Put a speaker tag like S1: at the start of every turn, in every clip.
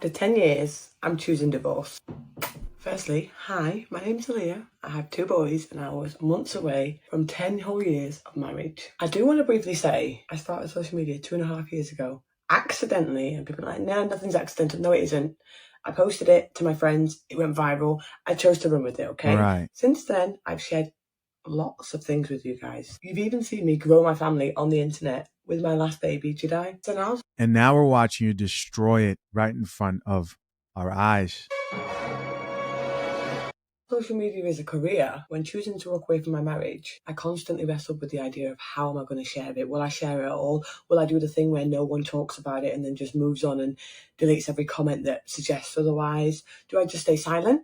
S1: After 10 years, I'm choosing divorce. Firstly, hi, my name's Aaliyah. I have 2 boys and I was months away from 10 whole years of marriage. I do want to briefly say I started social media 2.5 years ago, accidentally, and people are like, no, nothing's accidental. No, it isn't. I posted it to my friends, it went viral. I chose to run with it, okay?
S2: Right.
S1: Since then, I've shared lots of things with you guys. You've even seen me grow my family on the internet with my last baby, Jedi. So now
S2: And now we're watching you destroy it right in front of our eyes.
S1: social media is a career. When choosing to walk away from my marriage, I constantly wrestled with the idea of how am I going to share it? Will I share it at all? Will I do the thing where no one talks about it and then just moves on and deletes every comment that suggests otherwise? Do I just stay silent?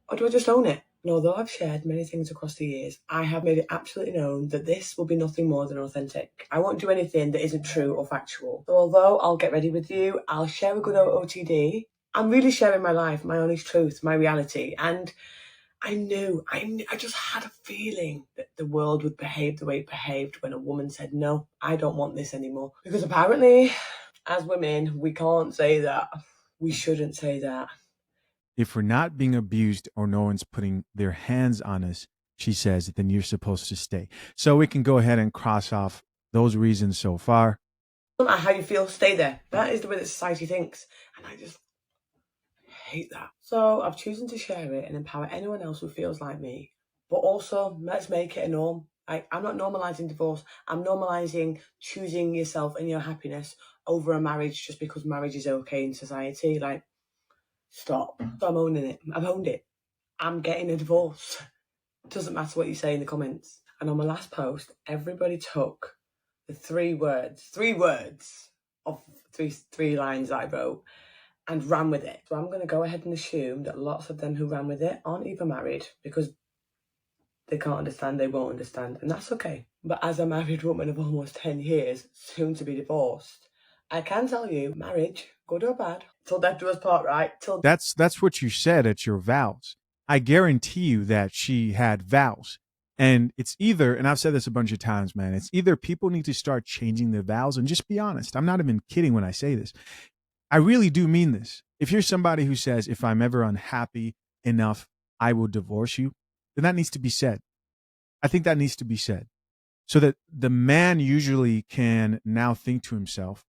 S1: Or do I just own it? And although I've shared many things across the years, I have made it absolutely known that this will be nothing more than authentic. I won't do anything that isn't true or factual. So although I'll get ready with you, I'll share a good OOTD, I'm really sharing my life, my honest truth, my reality. And I just had a feeling that the world would behave the way it behaved when a woman said, no, I don't want this anymore. Because apparently, as women, we can't say that. We shouldn't say that.
S2: If we're not being abused or no one's putting their hands on us, she says, then you're supposed to stay. So we can go ahead and cross off those reasons so far.
S1: No matter how you feel, stay there. That is the way that society thinks. And I just hate that. So I've chosen to share it and empower anyone else who feels like me. But also, let's make it a norm. I'm not normalizing divorce. I'm normalizing choosing yourself and your happiness over a marriage just because marriage is okay in society. Like, stop. So I'm owning it. I've owned it. I'm getting a divorce. It doesn't matter what you say in the comments. And on my last post, everybody took the three words of three lines that I wrote and ran with it. So I'm going to go ahead and assume that lots of them who ran with it aren't even married because they can't understand, they won't understand, and that's okay. But as a married woman of almost 10 years, soon to be divorced, I can tell you, marriage, good or bad, till death do us part, right?
S2: That's what you said at your vows. I guarantee you that she had vows. And it's either, and I've said this a bunch of times, man, it's either people need to start changing their vows and just be honest. I'm not even kidding when I say this. I really do mean this. If you're somebody who says, if I'm ever unhappy enough, I will divorce you, then that needs to be said. I think that needs to be said so that the man usually can now think to himself,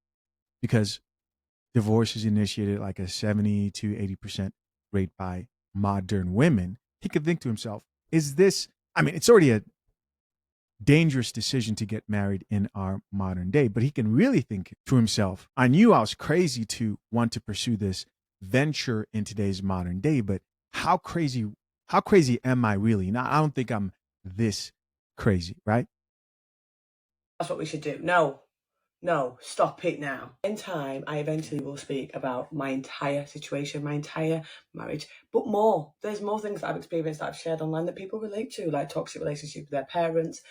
S2: because divorce is initiated like a 70 to 80% rate by modern women. He could think to himself, is this, I mean, it's already a dangerous decision to get married in our modern day, but he can really think to himself, I knew I was crazy to want to pursue this venture in today's modern day, but how crazy am I really? Now, I don't think I'm this crazy, right?
S1: That's what we should do. No, stop it now. In time, I eventually will speak about my entire situation, my entire marriage, but more. There's more things that I've experienced that I've shared online that people relate to, like toxic relationships with their parents,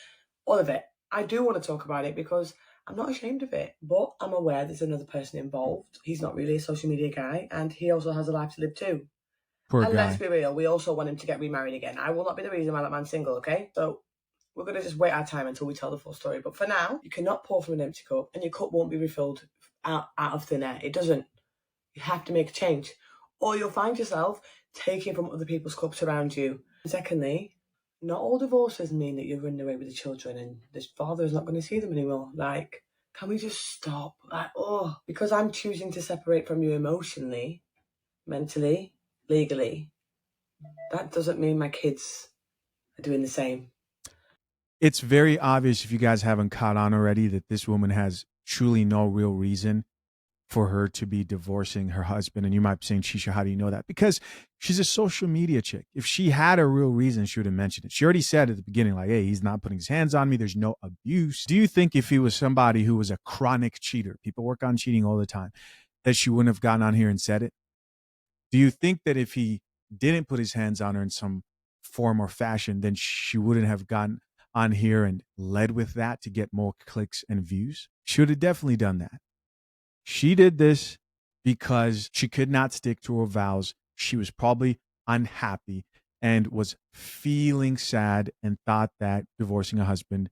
S1: all of it. I do want to talk about it because I'm not ashamed of it, but I'm aware there's another person involved. He's not really a social media guy, and he also has a life to live too.
S2: Poor
S1: And let's
S2: guy.
S1: be real, we also want him to get remarried again. I will not be the reason why that man's single, okay? So we're going to just wait our time until we tell the full story. But for now, you cannot pour from an empty cup, and your cup won't be refilled out of thin air. It doesn't. You have to make a change, or you'll find yourself taking from other people's cups around you. And secondly, not all divorces mean that you're running away with the children and the father is not going to see them anymore. Like, can we just stop? Like, because I'm choosing to separate from you emotionally, mentally, legally, that doesn't mean my kids are doing the same.
S2: It's very obvious, if you guys haven't caught on already, that this woman has truly no real reason for her to be divorcing her husband. And you might be saying, Shisha, how do you know that? Because she's a social media chick. If she had a real reason, she would have mentioned it. She already said at the beginning, like, hey, he's not putting his hands on me. There's no abuse. Do you think if he was somebody who was a chronic cheater, people work on cheating all the time, that she wouldn't have gotten on here and said it? Do you think that if he didn't put his hands on her in some form or fashion, then she wouldn't have gotten on here and led with that to get more clicks and views? She would have definitely done that. She did this because she could not stick to her vows. She was probably unhappy and was feeling sad and thought that divorcing a husband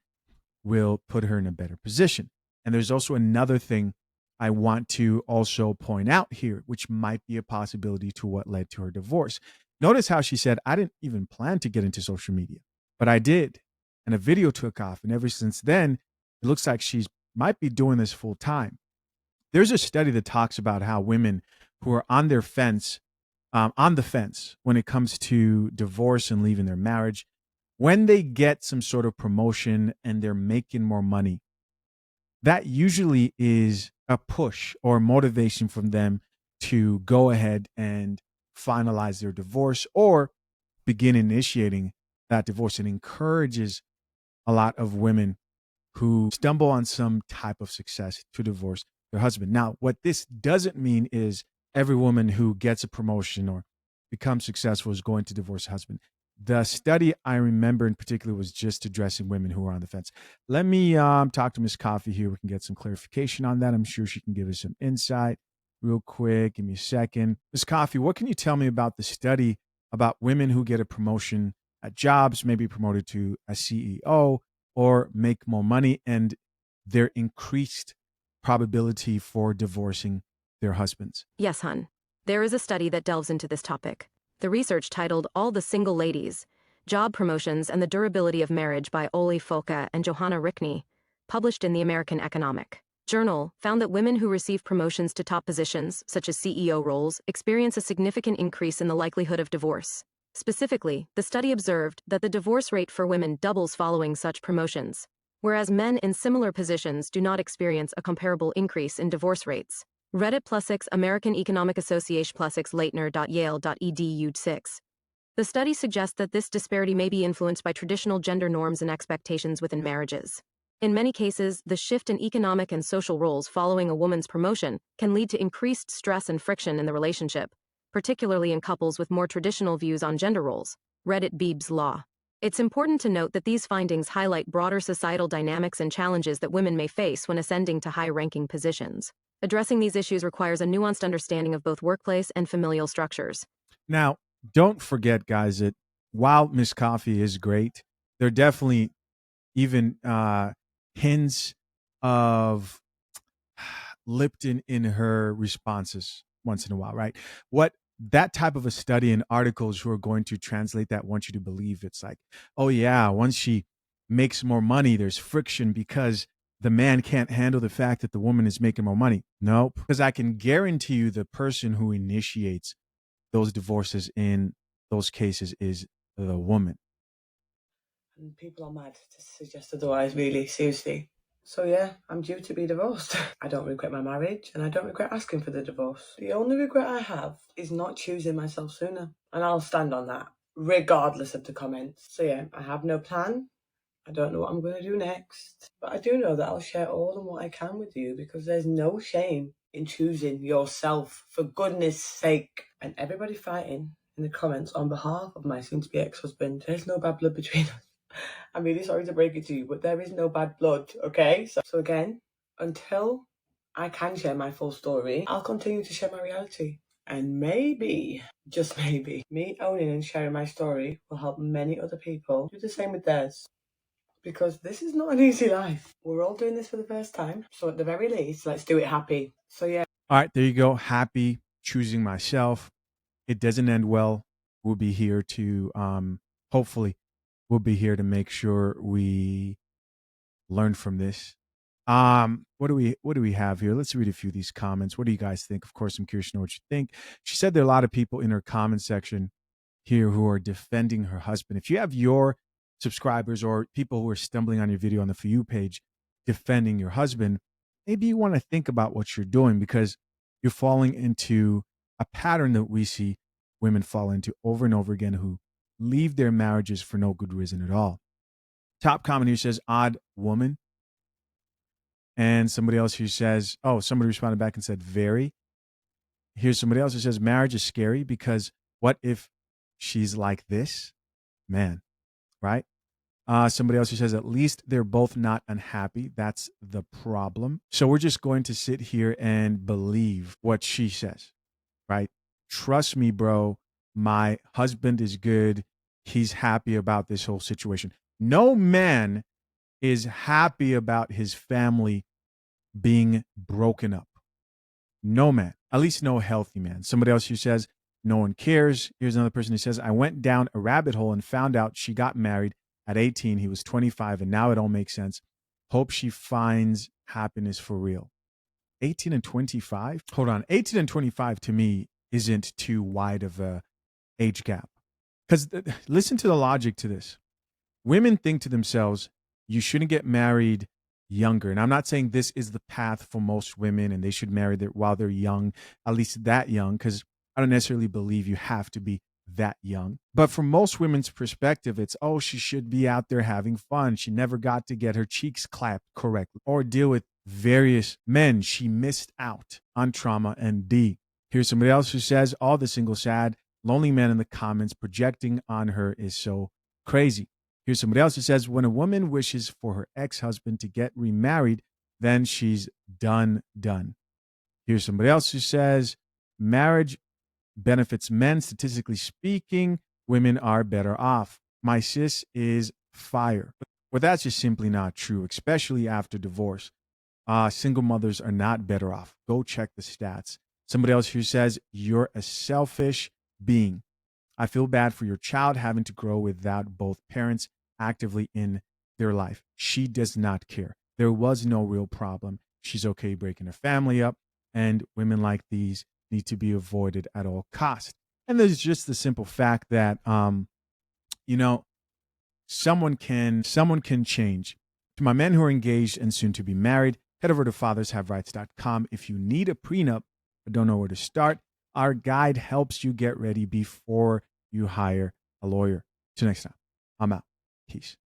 S2: will put her in a better position. And there's also another thing I want to also point out here, which might be a possibility to what led to her divorce. Notice how she said, I didn't even plan to get into social media, but I did. And a video took off. And ever since then, it looks like she's might be doing this full time. There's a study that talks about how women who are on their fence, on the fence when it comes to divorce and leaving their marriage, when they get some sort of promotion and they're making more money, that usually is a push or motivation from them to go ahead and finalize their divorce or begin initiating that divorce. It encourages a lot of women who stumble on some type of success to divorce their husband. Now, what this doesn't mean is every woman who gets a promotion or becomes successful is going to divorce her husband. The study I remember in particular was just addressing women who are on the fence. Let me talk to Miss Coffee here. We can get some clarification on that. I'm sure she can give us some insight real quick. Give me a second. Miss Coffee, what can you tell me about the study about women who get a promotion at jobs, maybe promoted to a CEO or make more money, and their increased probability for divorcing their husbands?
S3: Yes, hun. There is a study that delves into this topic. The research titled All the Single Ladies, Job Promotions and the Durability of Marriage by Oli Folke and Johanna Rickney, published in the American Economic Journal, found that women who receive promotions to top positions, such as CEO roles, experience a significant increase in the likelihood of divorce. Specifically, the study observed that the divorce rate for women doubles following such promotions, whereas men in similar positions do not experience a comparable increase in divorce rates. Reddit +6 American Economic Association +6 Leitner.yale.edu 6. The study suggests that this disparity may be influenced by traditional gender norms and expectations within marriages. In many cases, the shift in economic and social roles following a woman's promotion can lead to increased stress and friction in the relationship, particularly in couples with more traditional views on gender roles. Reddit Beebs Law. It's important to note that these findings highlight broader societal dynamics and challenges that women may face when ascending to high-ranking positions. Addressing these issues requires a nuanced understanding of both workplace and familial structures.
S2: Now, don't forget, guys, that while Miss Coffee is great, there are definitely even hints of Lipton in her responses once in a while, right? What that type of a study and articles who are going to translate that want you to believe it's like, oh yeah, once she makes more money, there's friction because the man can't handle the fact that the woman is making more money. Nope. Because I can guarantee you the person who initiates those divorces in those cases is the woman.
S1: And people are mad to suggest otherwise, really, seriously. So yeah, I'm due to be divorced. I don't regret my marriage and I don't regret asking for the divorce. The only regret I have is not choosing myself sooner. And I'll stand on that, regardless of the comments. So yeah, I have no plan. I don't know what I'm going to do next. But I do know that I'll share all and what I can with you because there's no shame in choosing yourself, for goodness sake. And everybody fighting in the comments on behalf of my soon-to-be ex-husband, there's no bad blood between us. I'm really sorry to break it to you, but there is no bad blood, okay? So again, until I can share my full story, I'll continue to share my reality. And maybe, just maybe, me owning and sharing my story will help many other people do the same with theirs. Because this is not an easy life. We're all doing this for the first time. So at the very least, let's do it happy. So yeah.
S2: All right, there you go. Happy choosing myself. It doesn't end well. We'll be here to hopefully we'll be here to make sure we learn from this. What do we have here? Let's read a few of these comments. What do you guys think? Of course, I'm curious to know what you think. She said there are a lot of people in her comment section here who are defending her husband. If you have your subscribers or people who are stumbling on your video on the For You page defending your husband, maybe you want to think about what you're doing because you're falling into a pattern that we see women fall into over and over again who leave their marriages for no good reason at all. Top comment here says, odd woman. And somebody else who says, oh, somebody responded back and said, very. Here's somebody else who says, marriage is scary because what if she's like this? Man, right? Somebody else who says, at least they're both not unhappy. That's the problem. So we're just going to sit here and believe what she says, right? Trust me, bro. My husband is good. He's happy about this whole situation. No man is happy about his family being broken up. No man, at least no healthy man. Somebody else who says, no one cares. Here's another person who says, I went down a rabbit hole and found out she got married at 18. He was 25, and now it all makes sense. Hope she finds happiness for real. 18 and 25? Hold on. 18 and 25 to me isn't too wide of a age gap. Because listen to the logic to this. Women think to themselves, you shouldn't get married younger. And I'm not saying this is the path for most women and they should marry while they're young, at least that young, because I don't necessarily believe you have to be that young. But from most women's perspective, it's, oh, she should be out there having fun. She never got to get her cheeks clapped correctly or deal with various men. She missed out on trauma and D. Here's somebody else who says, all the single, sad, lonely men in the comments projecting on her is so crazy. Here's somebody else who says, when a woman wishes for her ex-husband to get remarried, then she's done. Here's somebody else who says, marriage benefits men. Statistically speaking, women are better off. My sis is fire. Well, that's just simply not true, especially after divorce. Single mothers are not better off. Go check the stats. Somebody else who says, you're a selfish being. I feel bad for your child having to grow without both parents actively in their life. She does not care. There was no real problem. She's okay breaking her family up, and women like these need to be avoided at all costs. And there's just the simple fact that, someone can change. To my men who are engaged and soon to be married, head over to fathershaverights.com. If you need a prenup but don't know where to start, our guide helps you get ready before you hire a lawyer. Till next time, I'm out. Peace.